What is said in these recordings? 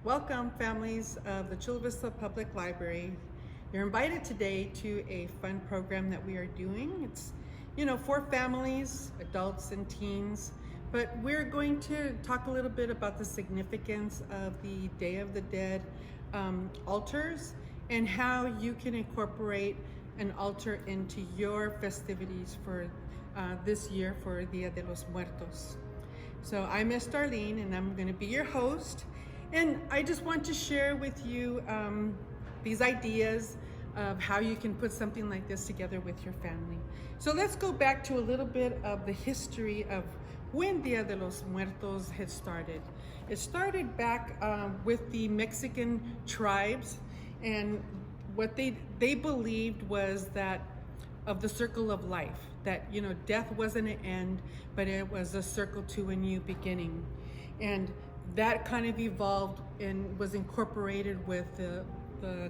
Welcome, families of the Chula Vista Public Library. You're invited today to a fun program that we are doing. It's, for families, adults, and teens, but we're going to talk a little bit about the significance of the Day of the Dead altars and how you can incorporate an altar into your festivities for this year for Dia de los Muertos. So I'm Miss Darlene, and I'm going to be your host. And I just want to share with you these ideas of how you can put something like this together with your family. So let's go back to a little bit of the history of when Dia de los Muertos had started. It started back with the Mexican tribes, and what they believed was that of the circle of life, that death wasn't an end, but it was a circle to a new beginning. And that kind of evolved and was incorporated with the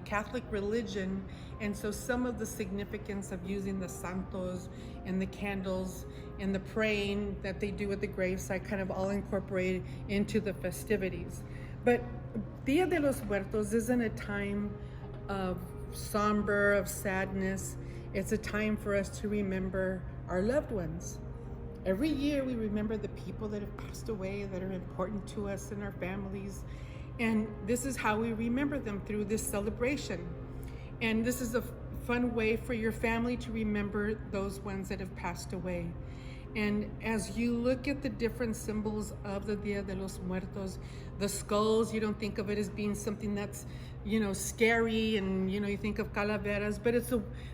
Catholic religion. And so some of the significance of using the santos and the candles and the praying that they do at the gravesite kind of all incorporated into the festivities. But Dia de los Muertos isn't a time of somber, of sadness. It's a time for us to remember our loved ones. Every year we remember the people that have passed away, that are important to us and our families. And this is how we remember them, through this celebration. And this is a fun way for your family to remember those ones that have passed away. And as you look at the different symbols of the Dia de los Muertos, the skulls, you don't think of it as being something that's, scary, and you think of calaveras, but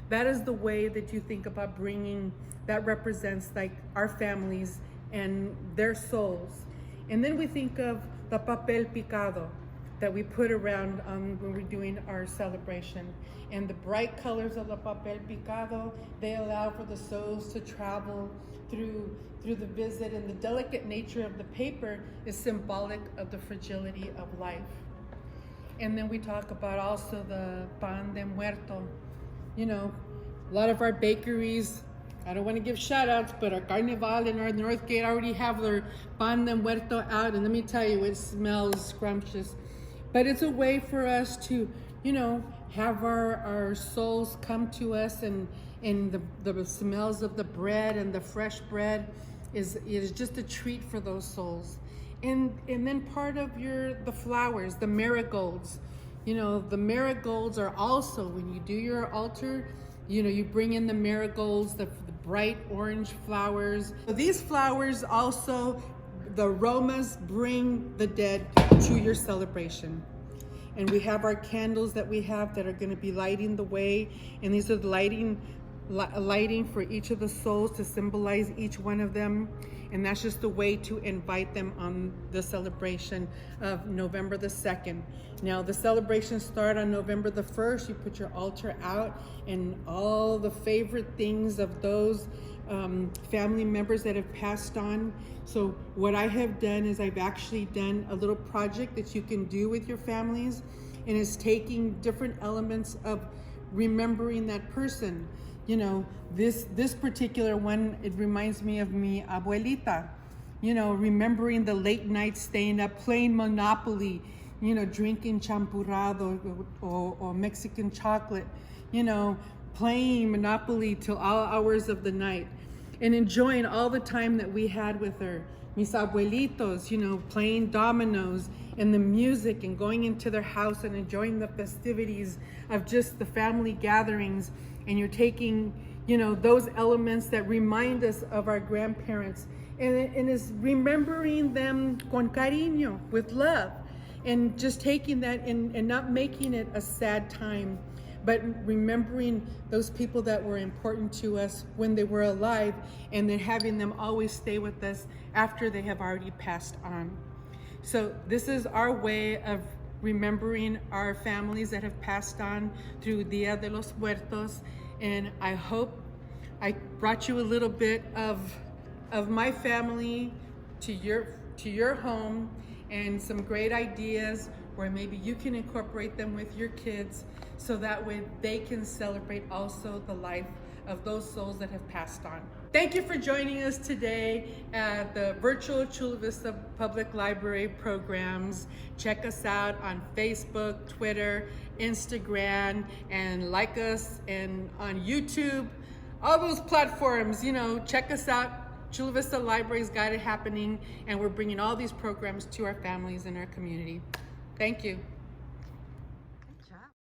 that is the way that you think about bringing, that represents like our families and their souls. And then we think of the papel picado that we put around when we're doing our celebration. And the bright colors of the papel picado, they allow for the souls to travel through the visit, and the delicate nature of the paper is symbolic of the fragility of life. And then we talk about also the pan de muerto. A lot of our bakeries, I don't want to give shout outs, but our Carnival and our Northgate already have their pan de muerto out, and let me tell you, it smells scrumptious. But it's a way for us to, have our souls come to us, and the smells of the bread and the fresh bread is just a treat for those souls. And then part of the flowers, the marigolds. The marigolds are also, when you do your altar, you bring in the marigolds, the bright orange flowers. So these flowers also, the aromas bring the dead to your celebration. And we have our candles that we have that are going to be lighting the way. And these are the lighting for each of the souls to symbolize each one of them. And that's just a way to invite them on the celebration of November the 2nd. Now the celebrations start on November the 1st. You put your altar out, and all the favorite things of those family members that have passed on. So what I have done is I've actually done a little project that you can do with your families, and it's taking different elements of remembering that person. This particular one, it reminds me of mi abuelita, remembering the late nights, staying up, playing Monopoly, drinking champurrado or Mexican chocolate, playing Monopoly till all hours of the night, and enjoying all the time that we had with her. Mis abuelitos, playing dominoes and the music, and going into their house and enjoying the festivities of just the family gatherings. And you're taking, those elements that remind us of our grandparents, and is remembering them con cariño, with love, and just taking that and not making it a sad time, but remembering those people that were important to us when they were alive, and then having them always stay with us after they have already passed on. So this is our way of remembering our families that have passed on through Dia de los Muertos. And I hope I brought you a little bit of my family to your home, and some great ideas where maybe you can incorporate them with your kids, so that way they can celebrate also the life of those souls that have passed on. thank you for joining us today at the virtual Chula Vista Public Library programs. Check us out on Facebook, Twitter, Instagram, and like us and on YouTube, all those platforms. Check us out. Chula Vista Library's got it happening, and we're bringing all these programs to our families and our community. Thank you.